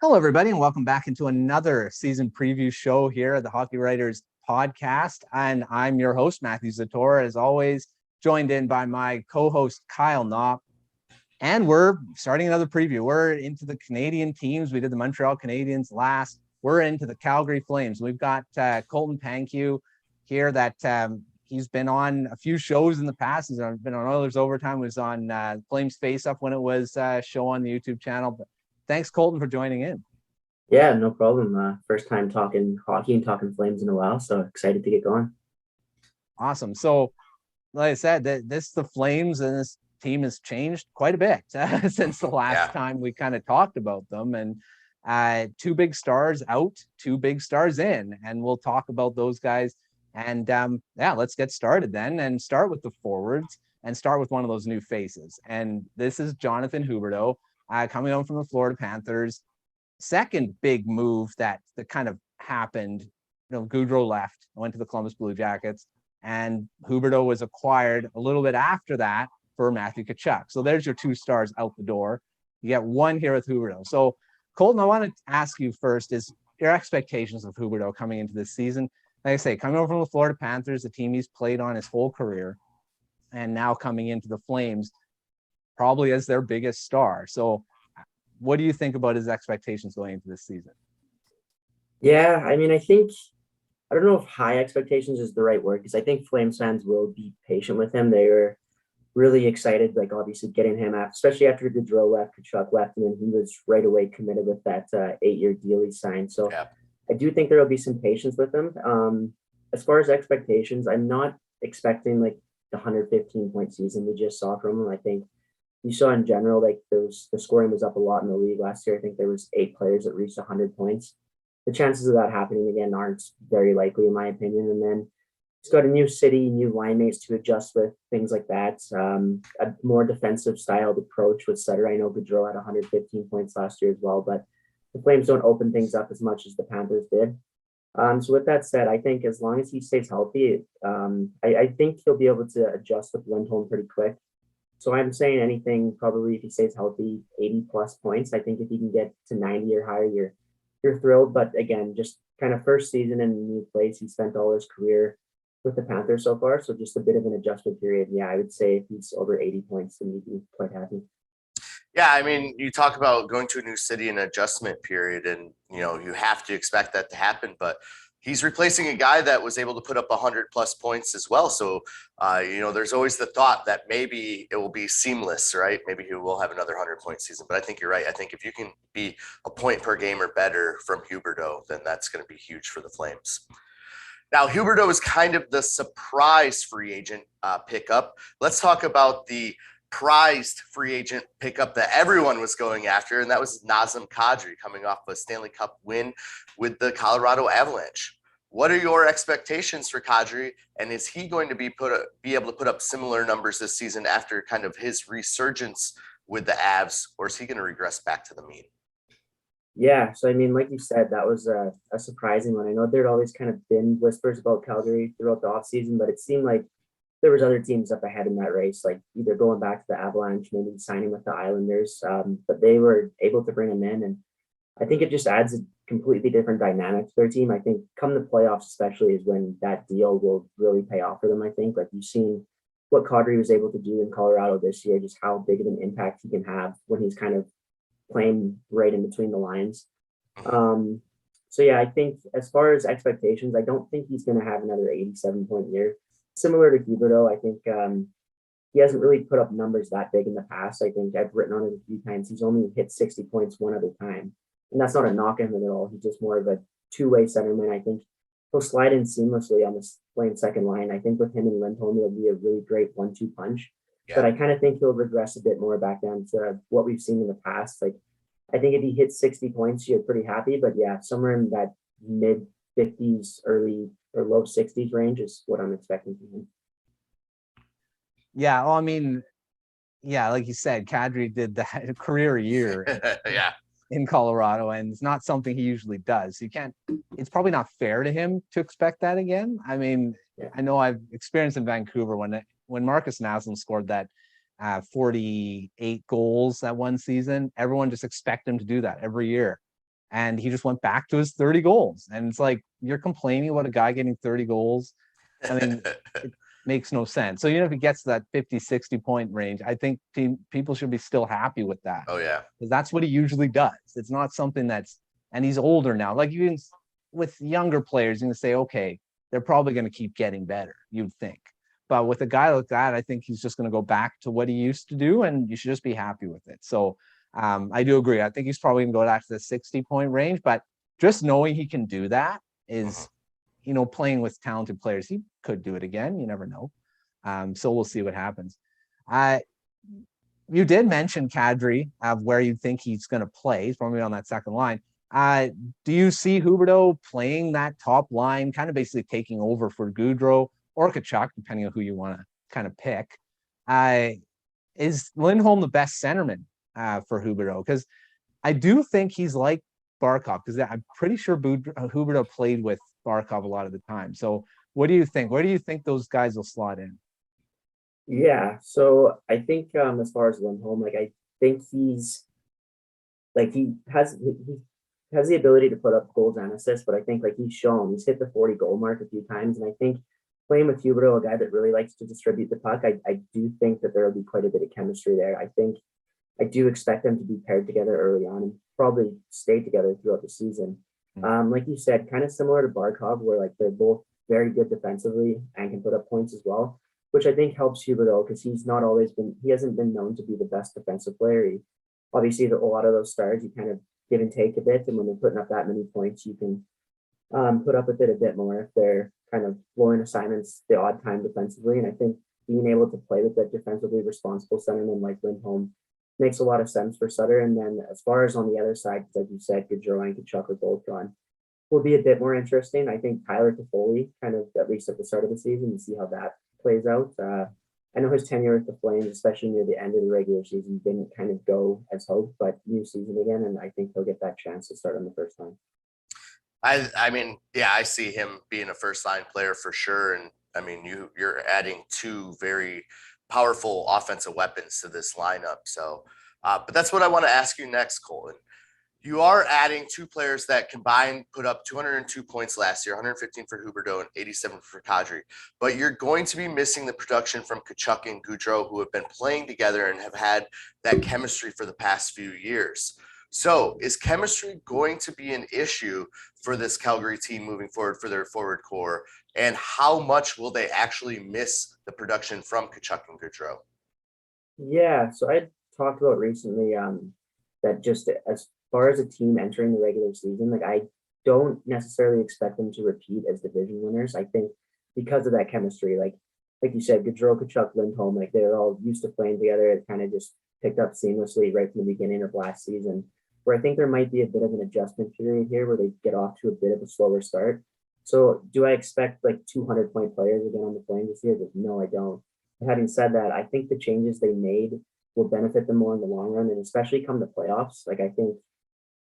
Hello, everybody, and welcome back into another season preview show here at the Hockey Writers Podcast. And I'm your host, Matthew Zator, as always, joined in by my co-host, Kyle Knopp. And we're starting another preview. We're into the Canadian teams. We did the Montreal Canadiens last. We're into the Calgary Flames. We've got Colton Pankiw here that he's been on a few shows in the past. He's been on Oilers Overtime, was on Flames Face Up when it was a show on the YouTube channel. But thanks, Colton, for joining in. Yeah, no problem. First time talking hockey and talking Flames in a while, so excited to get going. Awesome. So, like I said, the Flames and this team has changed quite a bit since the last time we kind of talked about them. And two big stars out, two big stars in, and we'll talk about those guys. And let's get started then, and start with the forwards, and start with one of those new faces. And this is Jonathan Huberdeau. Coming on from the Florida Panthers. Second big move that kind of happened. Gaudreau left, went to the Columbus Blue Jackets, and Huberdeau was acquired a little bit after that for Matthew Tkachuk. So there's your two stars out the door. You get one here with Huberdeau. So Colton, I want to ask you first, is your expectations of Huberdeau coming into this season? Like I say, coming over from the Florida Panthers, the team he's played on his whole career, and now coming into the Flames, probably as their biggest star. So what do you think about his expectations going into this season? Yeah, I mean, I don't know if high expectations is the right word, because I think Flames fans will be patient with him. They were really excited, like obviously getting him out, especially after Gaudreau left, Tkachuk left, and then he was right away committed with that 8-year deal he signed. So I do think there will be some patience with him. As far as expectations, I'm not expecting like the 115-point season we just saw from him. I think you saw in general, like the scoring was up a lot in the league last year. I think there was 8 players that reached 100 points. The chances of that happening again aren't very likely, in my opinion. And then he's got a new city, new line mates to adjust with, things like that. A more defensive styled approach with Zator. I know Gaudreau had 115 points last year as well, but the Flames don't open things up as much as the Panthers did. So with that said, I think as long as he stays healthy, I think he'll be able to adjust with Lindholm pretty quick. So I'm saying anything, probably if he stays healthy, 80 plus points. I think if he can get to 90 or higher, you're thrilled. But again, just kind of first season in a new place. He spent all his career with the Panthers so far. So just a bit of an adjustment period. Yeah, I would say if he's over 80 points, then he'd be quite happy. Yeah, I mean, you talk about going to a new city and adjustment period, and, you have to expect that to happen. But he's replacing a guy that was able to put up 100-plus points as well. So, there's always the thought that maybe it will be seamless, right? Maybe he will have another 100-point season. But I think you're right. I think if you can be a point per game or better from Huberdeau, then that's going to be huge for the Flames. Now, Huberdeau is kind of the surprise free agent pickup. Let's talk about the prized free agent pickup that everyone was going after, and that was Nazem Kadri, coming off a Stanley Cup win with the Colorado Avalanche. What are your expectations for Kadri, and is he going to be able to put up similar numbers this season after kind of his resurgence with the Avs, or is he going to regress back to the mean? Yeah, so I mean, like you said, that was a surprising one. I know there'd always kind of been whispers about Calgary throughout the offseason, but it seemed like there was other teams up ahead in that race, like either going back to the Avalanche, maybe signing with the Islanders, but they were able to bring him in. And I think it just adds a completely different dynamic to their team. I think come the playoffs especially is when that deal will really pay off for them. I think like you've seen what Kadri was able to do in Colorado this year, just how big of an impact he can have when he's kind of playing right in between the lines. So yeah, I think as far as expectations, I don't think he's going to have another 87-point year. Similar to Huberdeau, I think he hasn't really put up numbers that big in the past. I think I've written on it a few times. He's only hit 60 points one other time. And that's not a knock on him at all. He's just more of a two-way centerman. I think he'll slide in seamlessly on this playing second line. I think with him and Lindholm, it'll be a really great 1-2 punch. Yeah. But I kind of think he'll regress a bit more back down to what we've seen in the past. Like, I think if he hits 60 points, you're pretty happy. But yeah, somewhere in that mid 50s, early or low 60s range is what I'm expecting from him. Yeah, well, I mean, yeah, like you said, Kadri did that career year in Colorado, and it's not something he usually does. It's probably not fair to him to expect that again. I mean, I know I've experienced in Vancouver when Marcus Nazem scored that 48 goals that one season, everyone just expect him to do that every year. and he just went back to his 30 goals. And it's like, you're complaining about a guy getting 30 goals. I mean, it makes no sense. So, if he gets to that 50, 60 point range, I think people should be still happy with that. Oh, yeah. Because that's what he usually does. It's not something and he's older now. Like, you can, with younger players, you can say, okay, they're probably going to keep getting better, you'd think. But with a guy like that, I think he's just going to go back to what he used to do, and you should just be happy with it. So I do agree. I think he's probably going to go back to the 60 point range, but just knowing he can do that is, playing with talented players, he could do it again. You never know. So we'll see what happens. You did mention Kadri, where you think he's going to play. He's probably on that second line. Do you see Huberdeau playing that top line, kind of basically taking over for Gaudreau or Tkachuk, depending on who you want to kind of pick? Is Lindholm the best centerman for Huberdeau? Because I do think he's like Barkov, because I'm pretty sure Huberdeau played with Barkov a lot of the time. So what do you think? Where do you think those guys will slot in? Yeah, so I think as far as Lindholm, like I think he's like he has the ability to put up goals and assists, but I think like he's hit the 40 goal mark a few times, and I think playing with Huberdeau, a guy that really likes to distribute the puck, I do think that there will be quite a bit of chemistry there. I do expect them to be paired together early on and probably stay together throughout the season. Like you said, kind of similar to Barkov, where like they're both very good defensively and can put up points as well, which I think helps Huberdeau because he hasn't been known to be the best defensive player. Obviously, a lot of those stars, you kind of give and take a bit, and when they're putting up that many points, you can put up a bit more if they're kind of blowing assignments the odd time defensively. And I think being able to play with that defensively responsible centerman like Lindholm makes a lot of sense for Sutter. And then as far as on the other side, like you said, Gaudreau and Tkachuk are both gone, will be a bit more interesting. I think Tyler Toffoli, kind of at least at the start of the season, to see how that plays out. I know his tenure with the Flames, especially near the end of the regular season, didn't kind of go as hoped, but new season again, and I think he'll get that chance to start on the first line. I mean, yeah, I see him being a first line player for sure. And I mean, you're adding two very powerful offensive weapons to this lineup. So, but that's what I want to ask you next, Colton. You are adding two players that combined put up 202 points last year, 115 for Huberdeau and 87 for Kadri. But you're going to be missing the production from Tkachuk and Gaudreau, who have been playing together and have had that chemistry for the past few years. So is chemistry going to be an issue for this Calgary team moving forward for their forward core? And how much will they actually miss the production from Tkachuk and Gaudreau? Yeah, so I talked about recently that just as far as a team entering the regular season, like I don't necessarily expect them to repeat as division winners. I think because of that chemistry, like you said, Gaudreau, Tkachuk, Lindholm, like they're all used to playing together. It kind of just picked up seamlessly right from the beginning of last season, where I think there might be a bit of an adjustment period here where they get off to a bit of a slower start. So do I expect like 200-point players again on the Flames this year? But no, I don't. But having said that, I think the changes they made will benefit them more in the long run, and especially come the playoffs. Like I think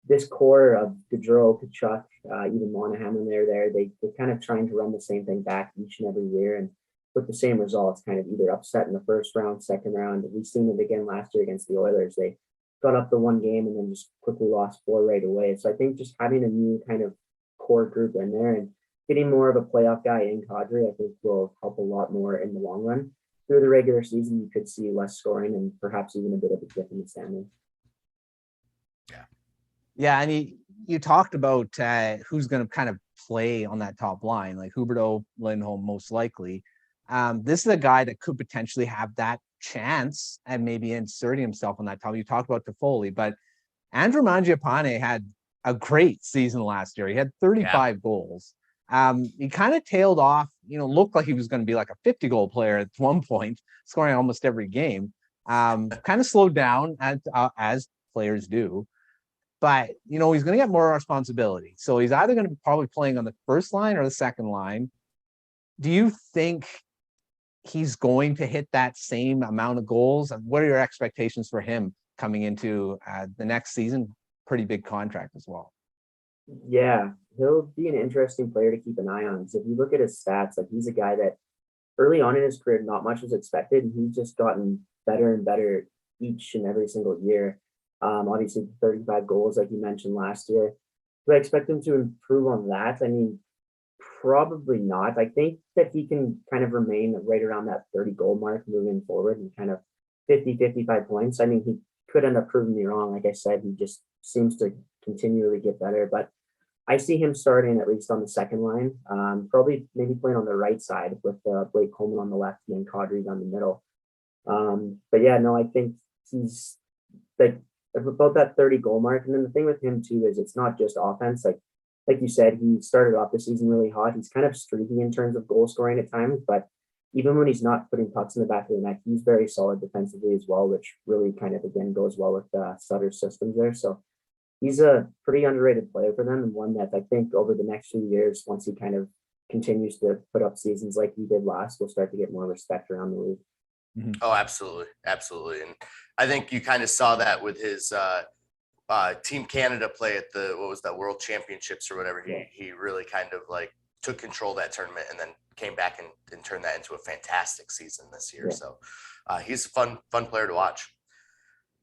this core of Gaudreau, Tkachuk, even Monahan when they're there, they're kind of trying to run the same thing back each and every year, and with the same results, kind of either upset in the first round, second round. We've seen it again last year against the Oilers. They got up the one game and then just quickly lost 4 right away. So I think just having a new kind of core group in there and getting more of a playoff guy in Kadri, I think will help a lot more in the long run. Through the regular season, you could see less scoring and perhaps even a bit of a dip in the standings. Yeah, and you talked about who's going to kind of play on that top line, like Huberdeau, Lindholm, most likely. This is a guy that could potentially have that chance and maybe inserting himself on that top. You talked about Toffoli, but Andrew Mangiapane had a great season last year. He had 35 goals. He kind of tailed off, looked like he was going to be like a 50-goal player at one point, scoring almost every game. Kind of slowed down as players do. But, he's going to get more responsibility. So he's either going to be probably playing on the first line or the second line. Do you think he's going to hit that same amount of goals? And what are your expectations for him coming into the next season? Pretty big contract as well. Yeah, he'll be an interesting player to keep an eye on. So if you look at his stats, like he's a guy that early on in his career, not much was expected. And he's just gotten better and better each and every single year. Obviously 35 goals, like you mentioned last year. do I expect him to improve on that? I mean, probably not. I think that he can kind of remain right around that 30 goal mark moving forward and kind of 50, 55 points. I mean, he could end up proving me wrong. Like I said, he just seems to continually get better, but I see him starting at least on the second line, probably maybe playing on the right side with Blake Coleman on the left and Kadri down the middle. But yeah, no, I think he's like about that 30 goal mark. And then the thing with him too is it's not just offense. Like you said, he started off the season really hot. He's kind of streaky in terms of goal scoring at times, but even when he's not putting pucks in the back of the net, he's very solid defensively as well, which really kind of again goes well with Sutter's systems there. So he's a pretty underrated player for them, and one that I think over the next few years, once he kind of continues to put up seasons like he did last, we'll start to get more respect around the league. Mm-hmm. Oh, absolutely. Absolutely. And I think you kind of saw that with his Team Canada play at the, what was that, World Championships or whatever. He really kind of like took control of that tournament and then came back and turned that into a fantastic season this year. Yeah. So he's a fun player to watch.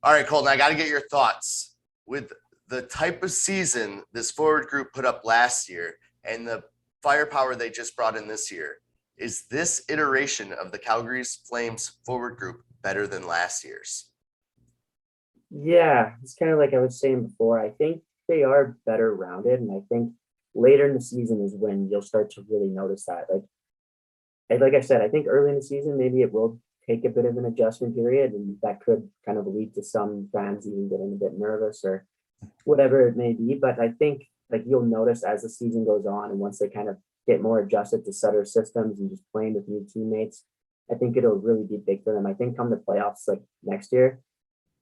All right, Colton, I got to get your thoughts. With the type of season this forward group put up last year and the firepower they just brought in this year, is this iteration of the Calgary Flames forward group better than last year's? Yeah, it's kind of like I was saying before. I think they are better rounded, and I think later in the season is when you'll start to really notice that. Like I said, I think early in the season maybe it will take a bit of an adjustment period, and that could kind of lead to some fans even getting a bit nervous or whatever it may be. But I think like you'll notice as the season goes on, and once they kind of get more adjusted to Sutter systems and just playing with new teammates, I think it'll really be big for them. I think come the playoffs like next year,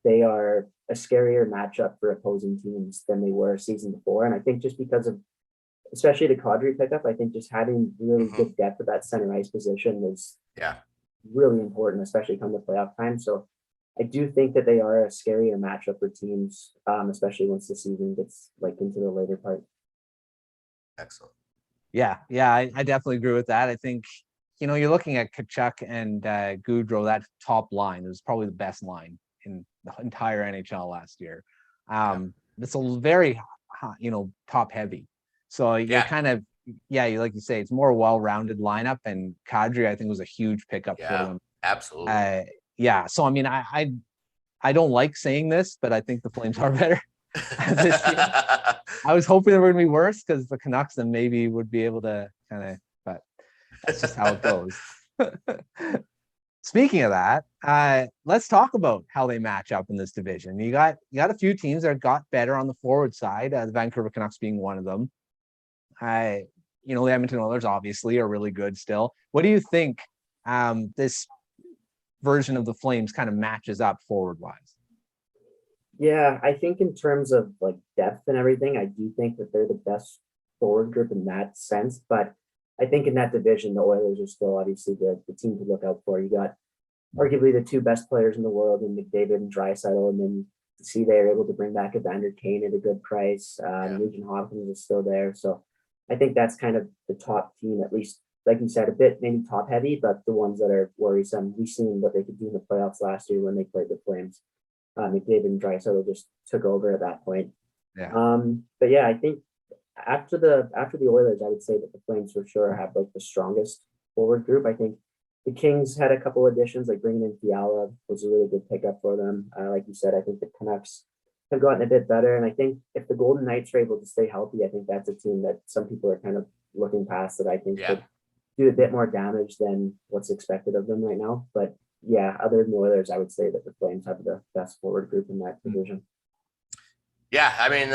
they are a scarier matchup for opposing teams than they were season before. And I think just because of, especially the Kadri pickup, I think just having really good depth at that center ice position is really important, especially come the playoff time. So I do think that they are a scarier matchup for teams, especially once the season gets like into the later part. Excellent. Yeah, I definitely agree with that. I think, you're looking at Tkachuk and Gaudreau, that top line is probably the best line in the entire NHL last year. It's a very, top heavy. So you're kind of, like you say, it's more well-rounded lineup, and Kadri, I think, was a huge pickup for them. Absolutely. So, I mean, I don't like saying this, but I think the Flames are better this year. I was hoping they were going to be worse because the Canucks then maybe would be able to but that's just how it goes. Speaking of that, let's talk about how they match up in this division. You got a few teams that got better on the forward side, the Vancouver Canucks being one of them. The Edmonton Oilers obviously are really good still. What do you think this version of the Flames kind of matches up forward-wise? Yeah, I think in terms of like depth and everything, I do think that they're the best forward group in that sense. But I think in that division, the Oilers are still obviously the team to look out for. You got arguably the two best players in the world in McDavid and Draisaitl, and then to see they're able to bring back Evander Kane at a good price. Nugent Hopkins is still there. So I think that's kind of the top team, at least, like you said, a bit maybe top heavy, but the ones that are worrisome. We've seen what they could do in the playoffs last year when they played the Flames. McDavid and Draisaitl just took over at that point. But yeah, I think after the Oilers, I would say that the Flames for sure have like the strongest forward group. I think the Kings had a couple additions, like bringing in Fiala was a really good pickup for them. Like you said, I think the Canucks have gotten a bit better, and I think if the Golden Knights are able to stay healthy, I think that's a team that some people are kind of looking past that I think could do a bit more damage than what's expected of them right now. But yeah, other than the Oilers, I would say that the Flames have the best forward group in that division. Yeah, I mean,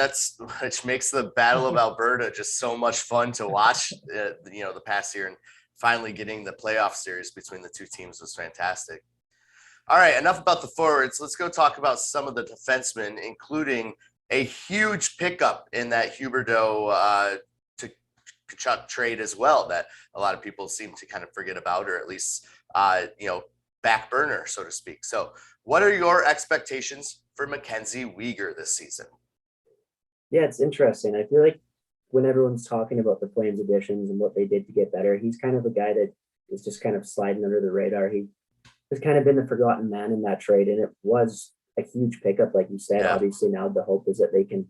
which makes the Battle of Alberta just so much fun to watch. The past year, and finally getting the playoff series between the two teams was fantastic. All right, enough about the forwards. Let's go talk about some of the defensemen, including a huge pickup in that Huberdeau to Tkachuk trade as well that a lot of people seem to kind of forget about, or at least back burner, so to speak. So what are your expectations for MacKenzie Weegar this season? Yeah, it's interesting. I feel like when everyone's talking about the Flames additions and what they did to get better, he's kind of a guy that is just kind of sliding under the radar. He has kind of been the forgotten man in that trade, and it was a huge pickup, like you said. Obviously now the hope is that they can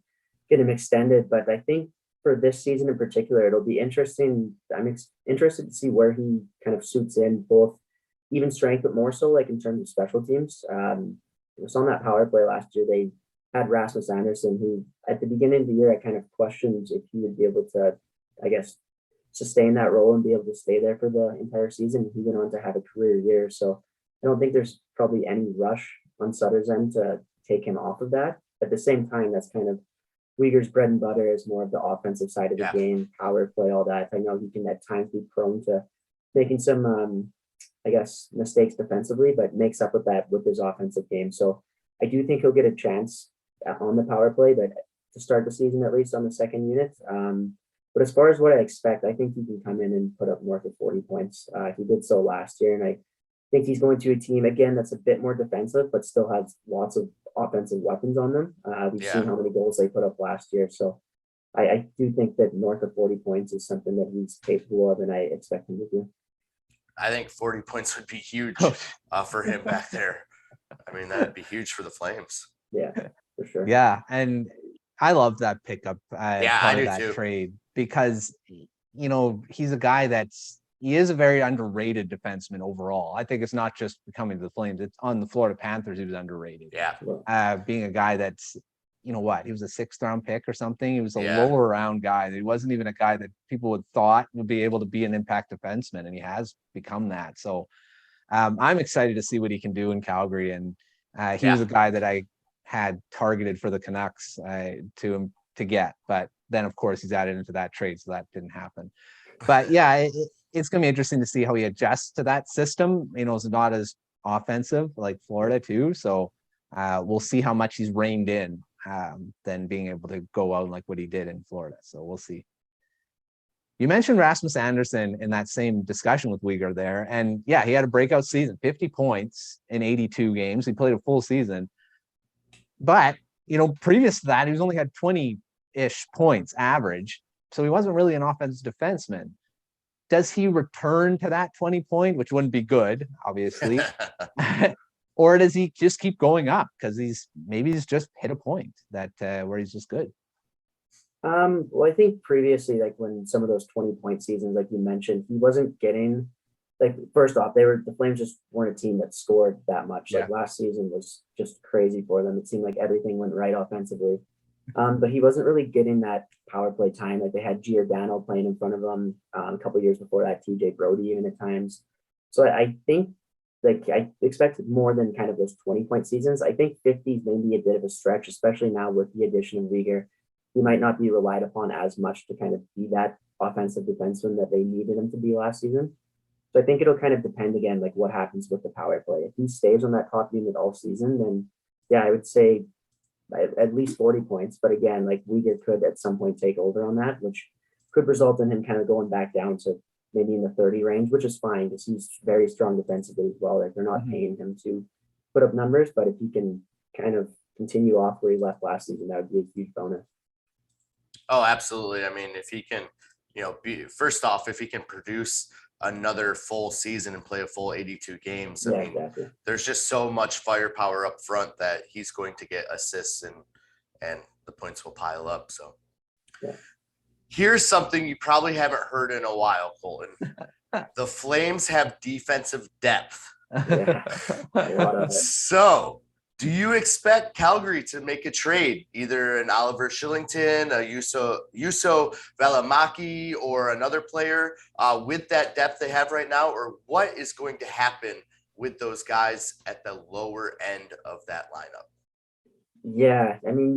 get him extended. But I think for this season in particular, it'll be interesting. I'm interested to see where he kind of suits in, both even strength, but more so like in terms of special teams. It was on that power play last year. They had Rasmus Andersson, who at the beginning of the year, I kind of questioned if he would be able to, I guess, sustain that role and be able to stay there for the entire season. He went on to have a career year. So I don't think there's probably any rush on Sutter's end to take him off of that. At the same time, that's kind of Weegar's bread and butter is more of the offensive side of the game, power play, all that. I know he can at times be prone to making some, I guess, mistakes defensively, but makes up with that with his offensive game. So I do think he'll get a chance on the power play, but to start the season, at least on the second unit. But as far as what I expect, I think he can come in and put up north of 40 points. He did so last year, and I think he's going to a team, again, that's a bit more defensive, but still has lots of offensive weapons on them. We've seen how many goals they put up last year. So I do think that north of 40 points is something that he's capable of, and I expect him to do. I think 40 points would be huge for him back there. I mean, that'd be huge for the Flames. Yeah, for sure. Yeah, and I love that pickup I part do of that too. trade, because he's a guy he is a very underrated defenseman overall. I think it's not just coming to the Flames; it's on the Florida Panthers. He was underrated. Yeah, being a guy that's he was a 6th round pick or something. He was a lower round guy. He wasn't even a guy that people would thought would be able to be an impact defenseman, and he has become that. So I'm excited to see what he can do in Calgary. And he was a guy that I had targeted for the Canucks to get, but then of course he's added into that trade, so that didn't happen. But yeah, it's going to be interesting to see how he adjusts to that system. It's not as offensive like Florida too, so we'll see how much he's reined in than being able to go out like what he did in Florida. So we'll see. You mentioned Rasmus Andersson in that same discussion with Weegar there, and yeah, he had a breakout season, 50 points in 82 games. He played a full season. But, previous to that, he's only had 20-ish points average. So he wasn't really an offensive defenseman. Does he return to that 20 point, which wouldn't be good, obviously? Or does he just keep going up because he's just hit a point that where he's just good? Well, I think previously, like when some of those 20-point seasons, like you mentioned, he wasn't getting, like, first off, the Flames just weren't a team that scored that much. Like last season was just crazy for them. It seemed like everything went right offensively. But he wasn't really getting that power play time. Like they had Giordano playing in front of him a couple of years before that, TJ Brody even at times. So I think I expected more than kind of those 20-point seasons. I think 50 is maybe a bit of a stretch, especially now with the addition of Weegar. He might not be relied upon as much to kind of be that offensive defenseman that they needed him to be last season. So I think it'll kind of depend again, like what happens with the power play. If he stays on that top unit all season, then I would say at least 40 points. But again, like Weegar could at some point take over on that, which could result in him kind of going back down to maybe in the 30 range, which is fine because he's very strong defensively as well. Like they're not paying him to put up numbers, but if he can kind of continue off where he left last season, that would be a huge bonus. Oh, absolutely. I mean, if he can, first off, if he can produce another full season and play a full 82 games, Exactly. There's just so much firepower up front that he's going to get assists and the points will pile up. So here's something you probably haven't heard in a while, Colton. The Flames have defensive depth. So do you expect Calgary to make a trade, either an Oliver Kylington, a Jusso Valimaki, or another player with that depth they have right now? Or what is going to happen with those guys at the lower end of that lineup? Yeah, I mean,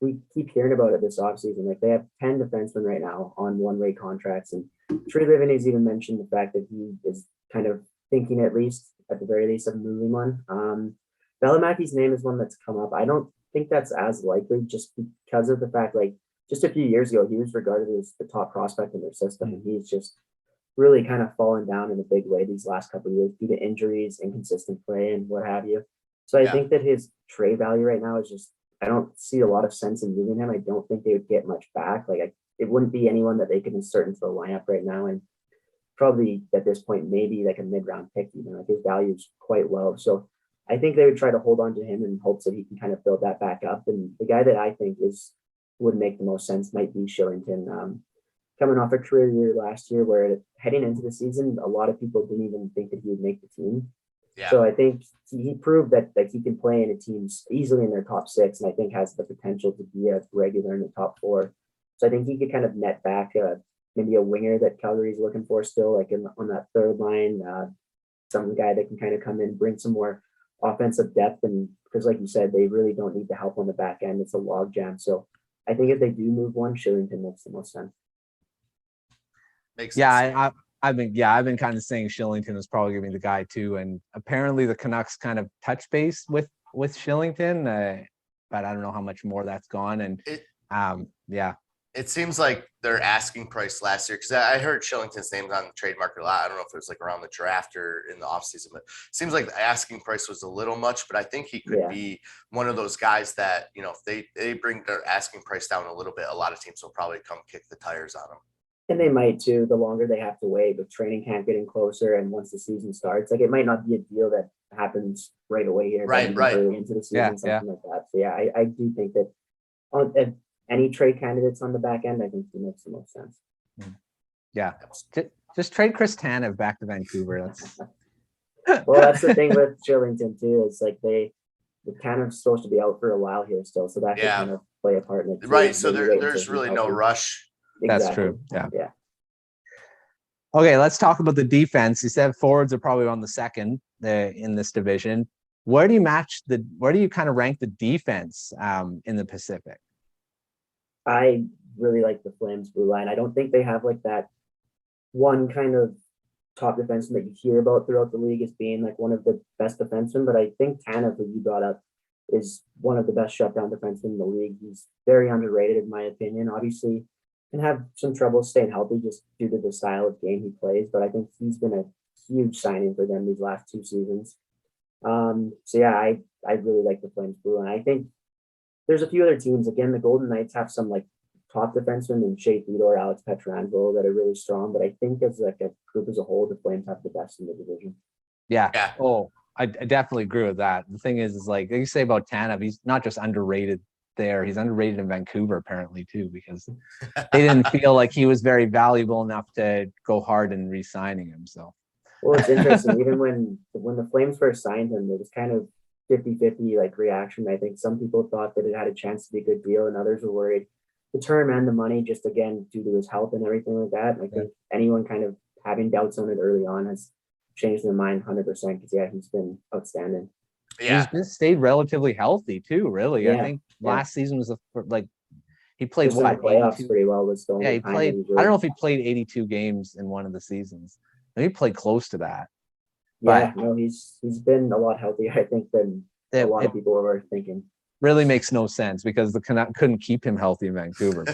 we keep hearing about it this offseason. Like they have 10 defensemen right now on one-way contracts. And Trey Living has even mentioned the fact that he is kind of thinking at the very least of moving one. Valimaki's name is one that's come up. I don't think that's as likely just because of the fact, like, just a few years ago, he was regarded as the top prospect in their system. And he's just really kind of fallen down in a big way these last couple of years due to injuries, inconsistent play, and what have you. So I think that his trade value right now is just, I don't see a lot of sense in moving him. I don't think they would get much back. Like, it wouldn't be anyone that they could insert into the lineup right now. And probably at this point, maybe like a mid-round pick, even. Like his value is quite low. So I think they would try to hold on to him in hopes that he can kind of build that back up. And the guy that I think is would make the most sense might be Kylington. Coming off a career year last year where heading into the season, a lot of people didn't even think that he would make the team. Yeah. So I think he proved that he can play in a team easily in their top 6, and I think has the potential to be a regular in the top 4. So I think he could kind of net back maybe a winger that Calgary is looking for still, like on that third line, some guy that can kind of come in, bring some more offensive depth. And because like you said, they really don't need the help on the back end. It's a log jam. So I think if they do move one, Kylington makes the most sense. Makes sense. Yeah, I've been kind of saying Kylington is probably going to be the guy too. And apparently the Canucks kind of touch base with Kylington, but I don't know how much more that's gone. And it seems like their asking price last year, because I heard Kylington's name on the trade market a lot. I don't know if it was like around the draft or in the offseason, but it seems like the asking price was a little much. But I think he could be one of those guys that, you know, if they bring their asking price down a little bit, a lot of teams will probably come kick the tires on him. And they might too, the longer they have to wait, with training camp getting closer and once the season starts. Like, it might not be a deal that happens right away here, right early into the season, something like that. So yeah, I do think that if any trade candidates on the back end, I think it makes the most sense. Yeah, just trade Chris Tanev back to Vancouver. Well, that's the thing with Kylington too. It's like the Tanev's supposed to be out for a while here still, so that could kind of play a part in it too. Right, so there's really no rush. Exactly. That's true. Yeah. Okay, let's talk about the defense. You said forwards are probably on the second in this division. Where do you kind of rank the defense in the Pacific? I really like the Flames blue line. I don't think they have like that one kind of top defenseman that you hear about throughout the league as being like one of the best defensemen, but I think Tanev, who you brought up, is one of the best shutdown defensemen in the league. He's very underrated in my opinion. Obviously, can have some trouble staying healthy just due to the style of game he plays, but I think he's been a huge signing for them these last 2 seasons. So yeah, I really like the Flames blue, and I think there's a few other teams. Again, the Golden Knights have some like top defensemen in Shea Theodore, Alex Pietrangelo that are really strong, but I think as like a group as a whole, the Flames have the best in the division. Yeah. Oh, I definitely agree with that. The thing is like you say about Tanev, he's not just underrated there. He's underrated in Vancouver apparently too, because they didn't feel like he was very valuable enough to go hard in re-signing him. So, well, it's interesting. Even when the Flames first signed him, it was kind of 50-50 like reaction. I think some people thought that it had a chance to be a good deal, and others were worried the term and the money, just again due to his health and everything like that. And I think anyone kind of having doubts on it early on has changed their mind 100%, because he's been outstanding. Yeah, he's been stayed relatively healthy too. Really, I think last season was he played just what, playoffs pretty well. Was the only he played. I don't know if he played 82 games in one of the seasons. I think he played close to that. Yeah, no, he's been a lot healthier, I think, than a lot of people were thinking. Really makes no sense because the Canucks couldn't keep him healthy in Vancouver.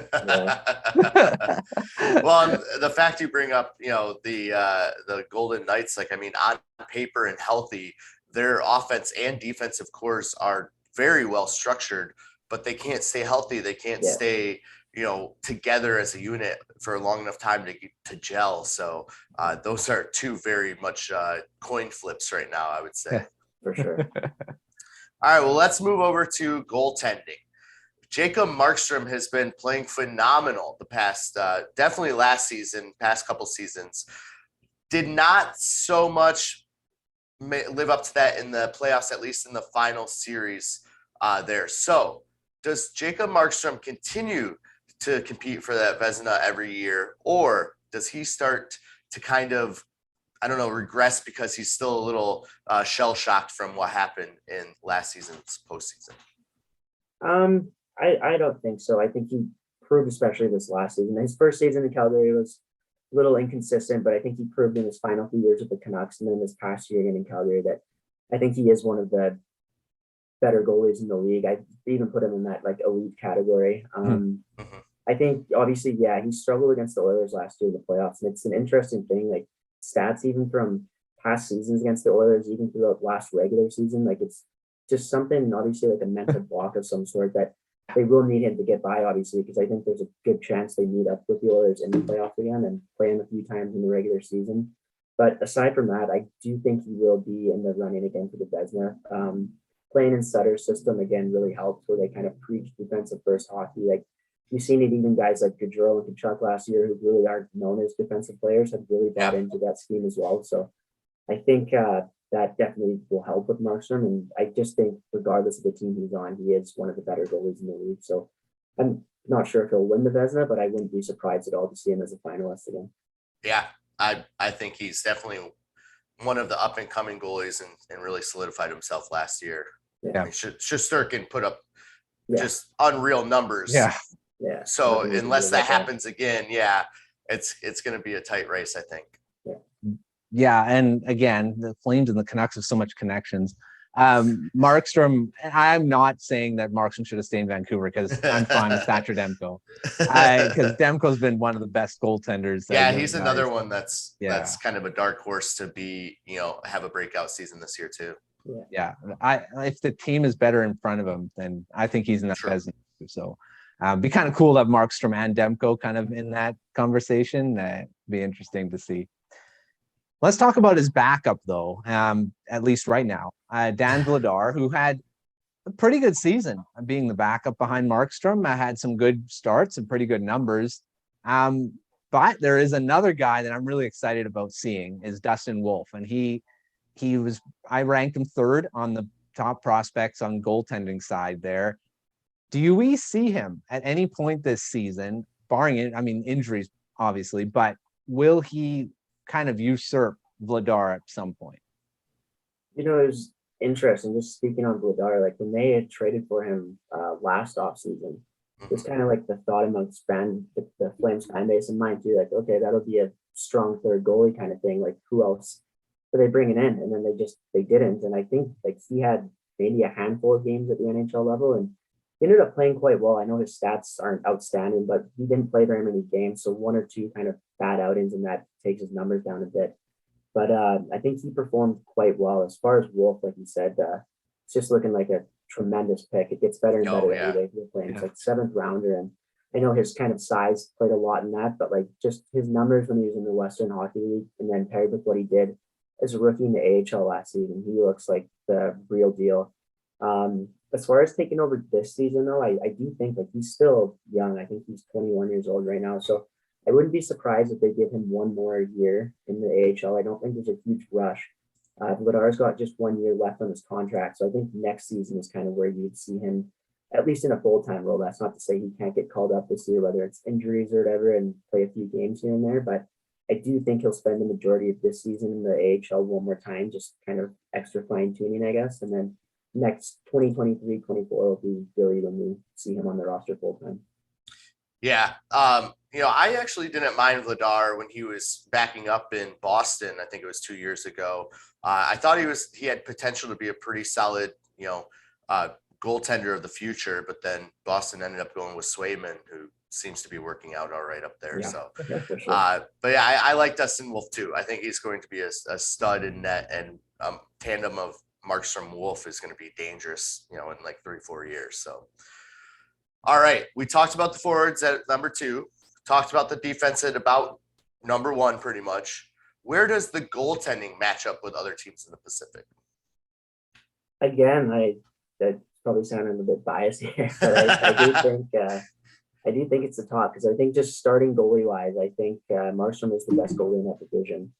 Well, the fact you bring up, the Golden Knights, like, I mean, on paper and healthy, their offense and defensive cores are very well structured, but they can't stay healthy. They can't stay, together as a unit for a long enough time to gel. So those are 2 very much coin flips right now, I would say. For sure. All right, well, let's move over to goaltending. Jacob Markstrom has been playing phenomenal the past, definitely last season, past couple seasons. Did not so much live up to that in the playoffs, at least in the final series there. So does Jacob Markstrom continue to compete for that Vezina every year, or does he start to kind of, regress because he's still a little shell-shocked from what happened in last season's postseason? I don't think so. I think he proved, especially this last season. His first season in Calgary was a little inconsistent, but I think he proved in his final few years with the Canucks and then this past year again in Calgary that I think he is one of the better goalies in the league. I even put him in that like elite category. I think obviously, he struggled against the Oilers last year in the playoffs, and it's an interesting thing. Like stats even from past seasons against the Oilers, even throughout last regular season, like it's just something obviously like a mental block of some sort that they will need him to get by, obviously, because I think there's a good chance they meet up with the Oilers in the playoffs again and play him a few times in the regular season. But aside from that, I do think he will be in the running again for the Vezina. Playing in Sutter's system again really helps, where they kind of preach defensive first hockey. Like You've seen it even guys like Gaudreau and Tkachuk last year who really aren't known as defensive players have really bought into that scheme as well. So I think that definitely will help with Markstrom. And I just think regardless of the team he's on, he is one of the better goalies in the league. So I'm not sure if he'll win the Vezina, but I wouldn't be surprised at all to see him as a finalist again. Yeah, I think he's definitely one of the up and coming goalies and really solidified himself last year. Yeah. I mean, Shesterkin put up just unreal numbers. Yeah. Yeah. So unless that happens again, it's going to be a tight race, I think. Yeah. And again, the Flames and the Canucks have so much connections. Markstrom, I'm not saying that Markstrom should have stayed in Vancouver because I'm fine with Thatcher Demko. Because Demko's been one of the best goaltenders. He's another one that's kind of a dark horse to be, have a breakout season this year too. Yeah. If the team is better in front of him, then I think he's in that Vezina. So be kind of cool to have Markstrom and Demko kind of in that conversation. Be interesting to see. Let's talk about his backup, though, at least right now. Dan Vladar, who had a pretty good season being the backup behind Markstrom, had some good starts and pretty good numbers. But there is another guy that I'm really excited about seeing is Dustin Wolf. And I ranked him third on the top prospects on goaltending side there. Do we see him at any point this season, barring injuries, obviously, but will he kind of usurp Vladar at some point? It was interesting, just speaking on Vladar, like when they had traded for him last offseason, it's kind of like the thought amongst the Flames fan base and mine too, like, okay, that'll be a strong third goalie kind of thing. Like, who else are they bringing in? And then they didn't. And I think like he had maybe a handful of games at the NHL level and he ended up playing quite well. I know his stats aren't outstanding, but he didn't play very many games. So one or two kind of bad outings and that takes his numbers down a bit. But I think he performed quite well. As far as Wolf, like you said, it's just looking like a tremendous pick. It gets better and better every day for the Flames. Like 7th rounder. And I know his kind of size played a lot in that, but like just his numbers when he was in the Western Hockey League and then paired with what he did as a rookie in the AHL last season, he looks like the real deal. As far as taking over this season, though, I do think like he's still young. I think he's 21 years old right now. So I wouldn't be surprised if they give him one more year in the AHL. I don't think there's a huge rush. Vladar's got just 1 year left on his contract. So I think next season is kind of where you'd see him, at least in a full-time role. That's not to say he can't get called up this year, whether it's injuries or whatever, and play a few games here and there. But I do think he'll spend the majority of this season in the AHL one more time, just kind of extra fine-tuning, I guess. And then next 2023-24 will be really when we see him on the roster full-time. Yeah. I actually didn't mind Vladar when he was backing up in Boston. I think it was 2 years ago. I thought he had potential to be a pretty solid, goaltender of the future, but then Boston ended up going with Swayman, who seems to be working out all right up there. For sure. But yeah, I like Dustin Wolf too. I think he's going to be a stud in net, and tandem of Markstrom Wolf is going to be dangerous, in like 3-4 years. So, all right. We talked about the forwards at number 2, talked about the defense at about number 1, pretty much. Where does the goaltending match up with other teams in the Pacific? Again, that probably sounding a bit biased here, but I do think it's the top, because I think just starting goalie wise, I think Markstrom is the best goalie in that division.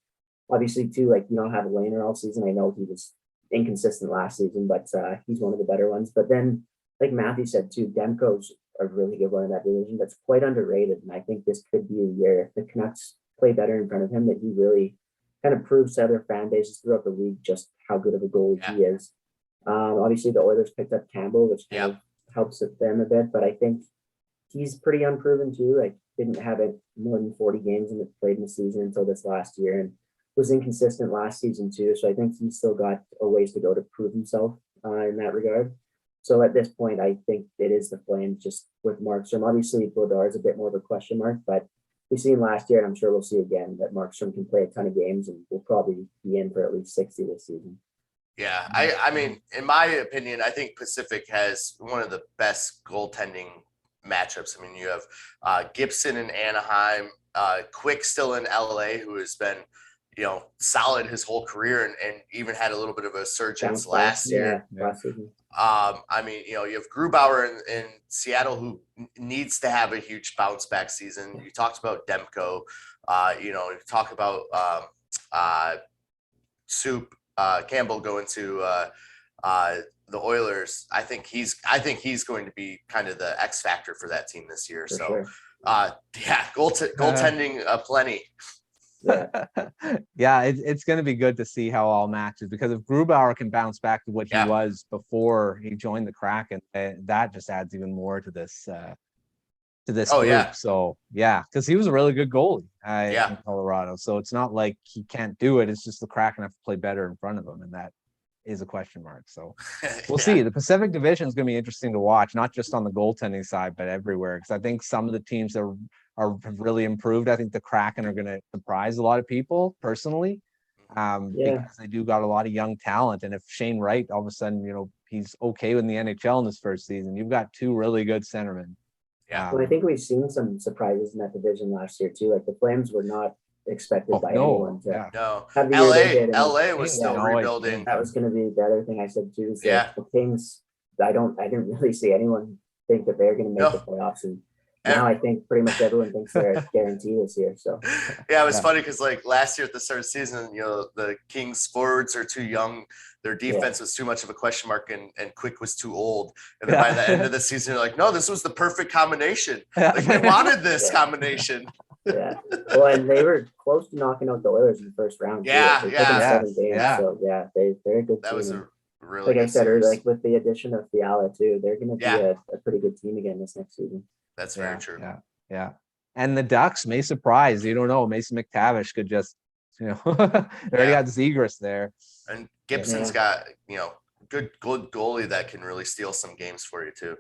Obviously, too, like you don't have a Laner all season. I know he was inconsistent last season, but he's one of the better ones. But then, like Matthew said too, Demko's a really good one in that division that's quite underrated. And I think this could be a year if the Canucks play better in front of him, that he really kind of proves to other fan bases throughout the league just how good of a goalie he is. Obviously, the Oilers picked up Campbell, which kind of helps with them a bit, but I think he's pretty unproven too. Like, didn't have it more than 40 games and played in the season until this last year, and was inconsistent last season too. So I think he's still got a ways to go to prove himself in that regard. So at this point, I think it is the Flames just with Markstrom. Obviously, Vladar is a bit more of a question mark, but we've seen last year, and I'm sure we'll see again, that Markstrom can play a ton of games and will probably be in for at least 60 this season. Yeah, I mean, in my opinion, I think Pacific has one of the best goaltending matchups. I mean, you have Gibson in Anaheim, Quick still in LA, who has been, solid his whole career and even had a little bit of a surge last year. year. Last season. I mean, you have Grubauer in Seattle who needs to have a huge bounce back season. You talked about Demko. You talk about Soup Campbell going to the Oilers. I think he's going to be kind of the X factor for that team this year. For so, sure. goaltending plenty. Yeah, it's going to be good to see how all matches, because if Grubauer can bounce back to what he was before he joined the Kraken, that just adds even more to this group. Yeah. So because he was a really good goalie in Colorado. So it's not like he can't do it. It's just the Kraken have to play better in front of him, and that is a question mark. So we'll see. The Pacific Division is going to be interesting to watch, not just on the goaltending side, but everywhere. Because I think some of the teams that have really improved. I think the Kraken are going to surprise a lot of people personally, because they do got a lot of young talent. And if Shane Wright all of a sudden, he's okay in the NHL in his first season, you've got two really good centermen. Yeah. Well, I think we've seen some surprises in that division last year too. Like the Flames were not expected by anyone to have the year they did. LA was still rebuilding. That was going to be the other thing I said too. Is that the Kings, I didn't really see anyone think that they're going to make the playoffs, and now I think pretty much everyone thinks they're guaranteed this year. So it was funny because like last year at the start of the season, the Kings forwards are too young. Their defense was too much of a question mark, and Quick was too old. And then by the end of the season, you're like, no, this was the perfect combination. Like they wanted this combination. Yeah. Well, and they were close to knocking out the Oilers in the first round. Yeah. They took them 7 games. So they're a good team. That was a really like good I said, series. like with the addition of Fiala too, they're going to be a pretty good team again this next season. That's very true. Yeah. And the Ducks may surprise. You don't know. Mason McTavish could just, they already got Zegras there. And Gibson's got, good goalie that can really steal some games for you too.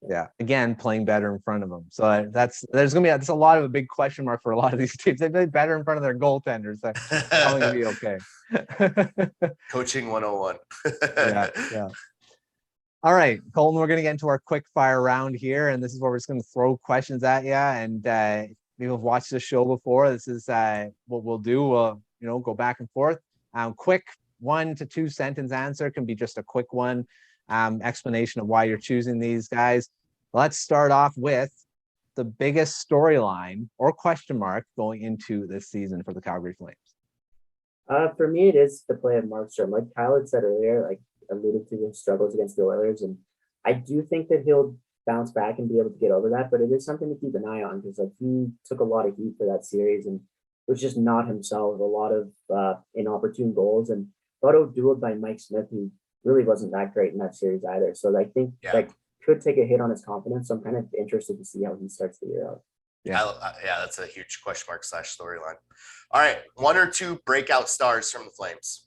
Yeah. Again, playing better in front of them. So that's a lot of a big question mark for a lot of these teams. They play better in front of their goaltenders. That's probably going to be okay. Coaching 101. Yeah. All right, Colton, we're going to get into our quick fire round here. And this is where we're just going to throw questions at you. And maybe you've watched the show before. This is what we'll do. We'll, go back and forth. Quick 1 to 2 sentence answer can be just a quick one. Explanation of why you're choosing these guys. Let's start off with the biggest storyline or question mark going into this season for the Calgary Flames. For me, it is the play of Markstrom. Like Kyle had said earlier, alluded to his struggles against the Oilers, and I do think that he'll bounce back and be able to get over that, but it is something to keep an eye on because he took a lot of heat for that series and was just not himself. A lot of inopportune goals, and got outdueled by Mike Smith, who really wasn't that great in that series either. So I think that could take a hit on his confidence. So I'm kind of interested to see how he starts the year out. Yeah, that's a huge question mark / storyline. All right, 1 or 2 breakout stars from the Flames.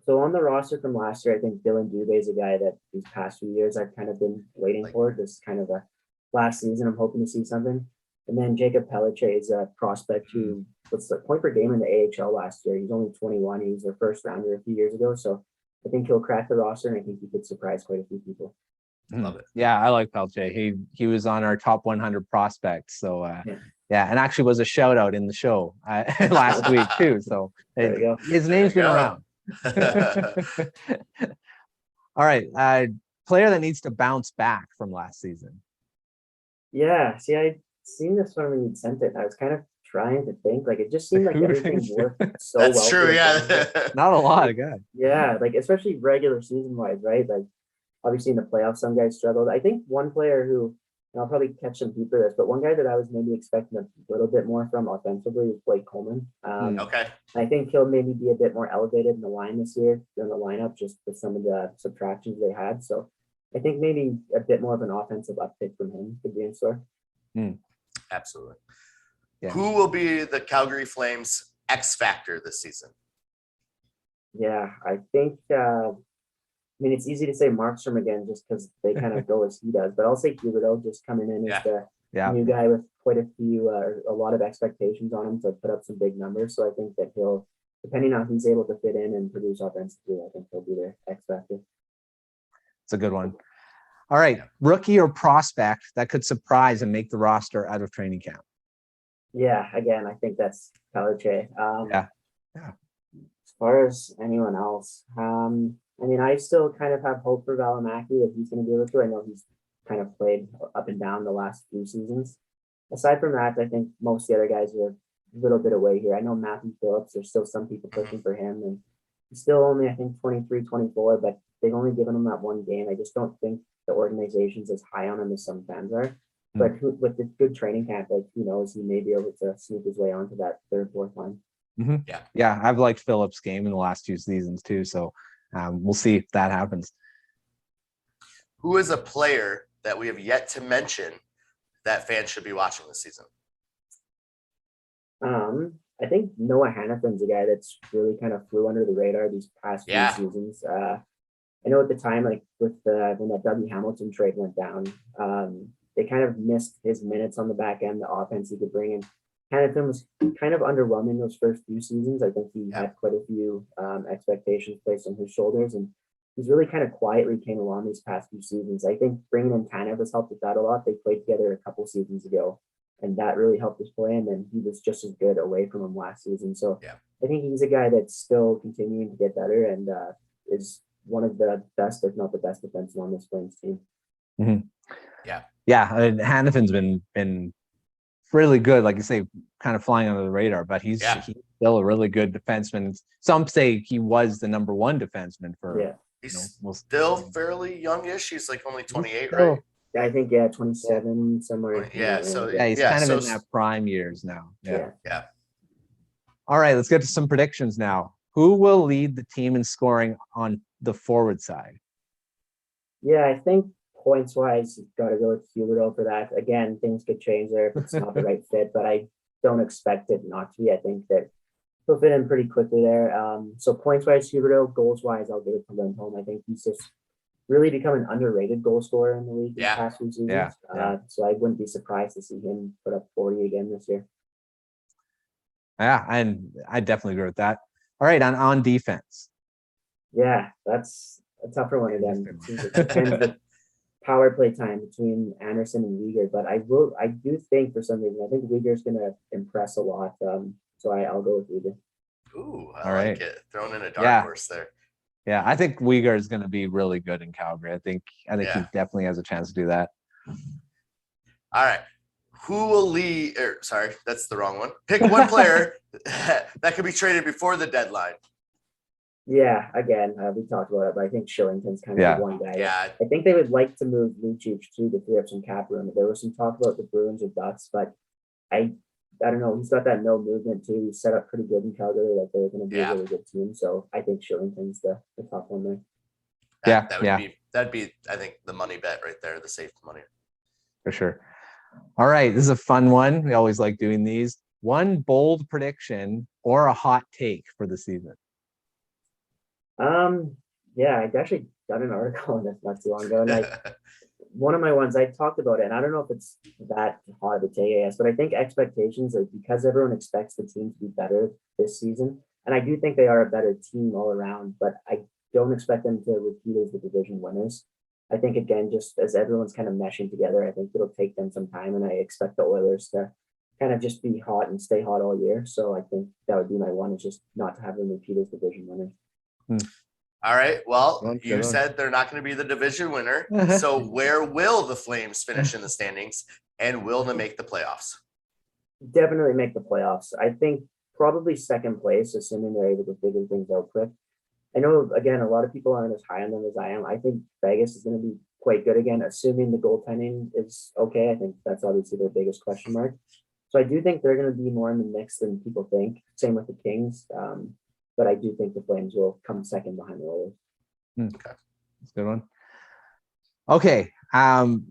So on the roster from last year, I think Dylan Dubé is a guy that these past few years I've kind of been waiting for. This kind of a last season, I'm hoping to see something. And then Jacob Pelletier is a prospect who was the point per game in the AHL last year. He's only 21. He was their first rounder a few years ago. So I think he'll crack the roster, and I think he could surprise quite a few people. Love it. Yeah, I like Pelletier. He was on our top 100 prospects. So and actually was a shout out in the show last week too. So his name's been around. All right, player that needs to bounce back from last season. Yeah, see, I seen this one when you sent it. I was kind of trying to think. Like it just seemed like everything worked so well. That's true. Yeah, not a lot of guys. Yeah, especially regular season wise, right? Obviously in the playoffs, some guys struggled. I think one player who, and I'll probably catch some heat for this, but one guy that I was maybe expecting a little bit more from offensively is Blake Coleman. Okay. I think he'll maybe be a bit more elevated in the line this year during the lineup, just with some of the subtractions they had. So I think maybe a bit more of an offensive uptick from him could be in store. Absolutely. Yeah. Who will be the Calgary Flames X factor this season? Yeah, I think, it's easy to say Markstrom again, just because they kind of go as he does, but I'll say Huberdeau just coming in as the new guy with quite a few, a lot of expectations on him to put up some big numbers. So I think that he'll, depending on how he's able to fit in and produce offensively, I think he'll be their X factor. It's a good one. All right, rookie or prospect that could surprise and make the roster out of training camp. Yeah, again, I think that's Peliche. Yeah. As far as anyone else, I mean, I still kind of have hope for Valimaki that he's going to be able to. I know he's kind of played up and down the last few seasons. Aside from that, I think most of the other guys are a little bit away here. I know Matthew Phillips, there's still some people pushing for him, and he's still only, I think, 23, 24, but they've only given him that one game. I just don't think the organization's as high on him as some fans are. But with the good training camp, like, who knows, he may be able to sneak his way onto that third, fourth line. Yeah, I've liked Phillips' game in the last 2 seasons too, so we'll see if that happens. Who is a player that we have yet to mention that fans should be watching this season? I think Noah Hannafin's a guy that's really kind of flew under the radar these past few seasons. I know at the time, like with when that Dougie Hamilton trade went down, they kind of missed his minutes on the back end, the offense he could bring in. Hannafin was kind of underwhelming those first few seasons. I think he had quite a few expectations placed on his shoulders, and he's really kind of quietly came along these past few seasons. I think bringing in Tanev has helped with that a lot. They played together a couple seasons ago, and that really helped his play, and then he was just as good away from him last season. So I think he's a guy that's still continuing to get better and is one of the best, if not the best, defenseman on this Flames team. Yeah, and Hannafin's been really good, like you say, kind of flying under the radar, but he's still a really good defenseman. Some say he was the number 1 defenseman for he's still fairly youngish. He's like only 28, still, right? I think 27 somewhere. Yeah, so he's kind of in that prime years now. Yeah. All right, let's get to some predictions now. Who will lead the team in scoring on the forward side? Yeah, I think points wise, got to go with Huberdeau for that. Again, things could change there if it's not the right fit, but I don't expect it not to be. I think that he'll fit in pretty quickly there. So points wise, Huberdeau. Goals wise, I'll give it to Lindholm. I think he's just really become an underrated goal scorer in the league in the past few seasons. So I wouldn't be surprised to see him put up 40 again this year. Yeah, and I definitely agree with that. All right, on defense. Yeah, that's a tougher one again. It depends the power play time between Andersson and Weegar, but I do think for some reason, I think Weegar's going to impress a lot. So I'll go with Weegar. Ooh, I like it. Thrown in a dark horse there. Yeah, I think Weegar is going to be really good in Calgary. I think he definitely has a chance to do that. All right. Who will lead? Sorry, that's the wrong one. Pick one player that could be traded before the deadline. Yeah, again, we talked about it, but I think Kylington's kind of the one guy. Yeah. I think they would like to move Lucic to free up some cap room. There was some talk about the Bruins or Ducks, but I don't know. He's got that no movement too. He's set up pretty good in Calgary. Like they're going to be a really good team. So I think Kylington's the top one there. That'd be I think the money bet right there, the safe money. For sure. All right, this is a fun one. We always like doing these. One bold prediction or a hot take for the season. Yeah, I actually got an article on this not too long ago, and one of my ones I talked about it, and I don't know if it's that hot of a take, I guess, but I think expectations, like because everyone expects the team to be better this season, and I do think they are a better team all around, but I don't expect them to repeat as the division winners. I think again, just as everyone's kind of meshing together, I think it'll take them some time, and I expect the Oilers to kind of just be hot and stay hot all year. So I think that would be my one, is just not to have them repeat as division winners. All right. Well, you said they're not going to be the division winner. So where will the Flames finish in the standings, and will they make the playoffs? Definitely make the playoffs. I think probably second place, assuming they're able to figure things out quick. I know, again, a lot of people aren't as high on them as I am. I think Vegas is going to be quite good again, assuming the goaltending is okay. I think that's obviously their biggest question mark. So I do think they're going to be more in the mix than people think. Same with the Kings. But I do think the Flames will come second behind the Oilers. Okay. That's a good one. Okay.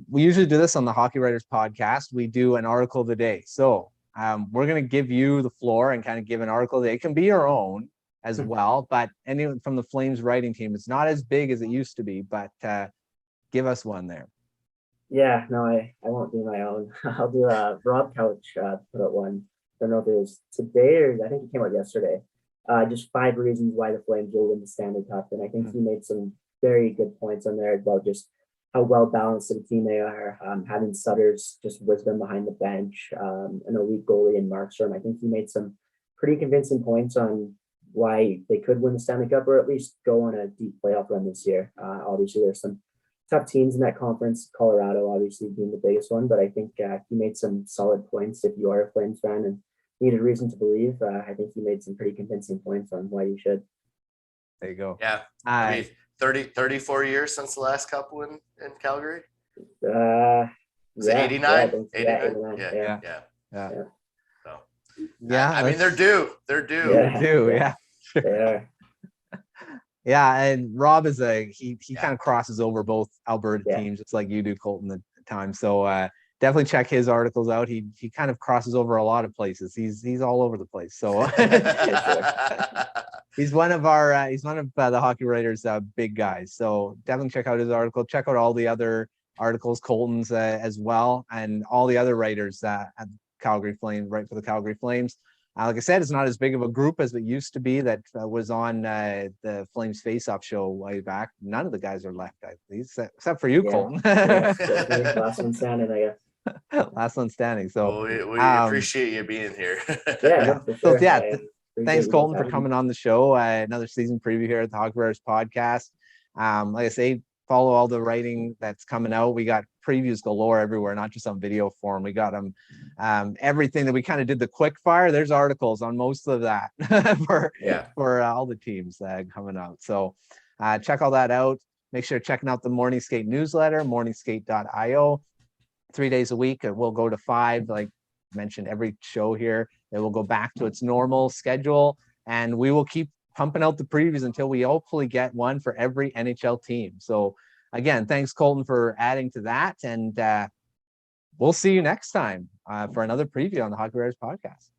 We usually do this on the Hockey Writers podcast. We do an article of the day. So we're going to give you the floor and kind of give an article of the day. It can be your own as well, but anyone from the Flames writing team, it's not as big as it used to be, but give us one there. Yeah, no, I won't do my own. I'll do Rob Couch put out one. I don't know if it was today or I think it came out yesterday. Just 5 reasons why the Flames will win the Stanley Cup. And I think he made some very good points on there about just how well balanced of a team they are. Having Sutter's just wisdom behind the bench, an elite goalie in Markstrom. I think he made some pretty convincing points on why they could win the Stanley Cup or at least go on a deep playoff run this year. Obviously, there's some tough teams in that conference, Colorado obviously being the biggest one, but I think he made some solid points. If you are a Flames fan and needed reason to believe, I think he made some pretty convincing points on why you should. There you go. Yeah. I mean, 34 years since the last cup win in Calgary. Was it 89? 89? Yeah. So, yeah, I mean, they're due. They're due. They're due. Yeah. They are. Yeah, and Rob is he kind of crosses over both Alberta teams, just like you do, Colton, at times. So definitely check his articles out. He kind of crosses over a lot of places. He's all over the place. So he's one of the Hockey Writers' big guys. So definitely check out his article. Check out all the other articles, Colton's as well, and all the other writers at Calgary Flames, right for the Calgary Flames. Like I said, it's not as big of a group as it used to be that was on the Flames Face-Off show way back. None of the guys are left, except for you, Colton. Last one standing, I guess. Last one standing. So we appreciate you being here. Sure. So thanks, Colton, for coming on the show. Another season preview here at the Hockey Writers podcast. Like I say, follow all the writing that's coming out. We got previews galore everywhere, not just on video form. We got them everything that we kind of did the quick fire. There's articles on most of that for all the teams coming out. So check all that out. Make sure you're checking out the Morning Skate newsletter, morningskate.io. 3 days a week. It will go to 5, like mentioned every show here. It will go back to its normal schedule, and we will keep pumping out the previews until we hopefully get one for every NHL team. So again, thanks, Colton, for adding to that. And we'll see you next time for another preview on the Hockey Writers podcast.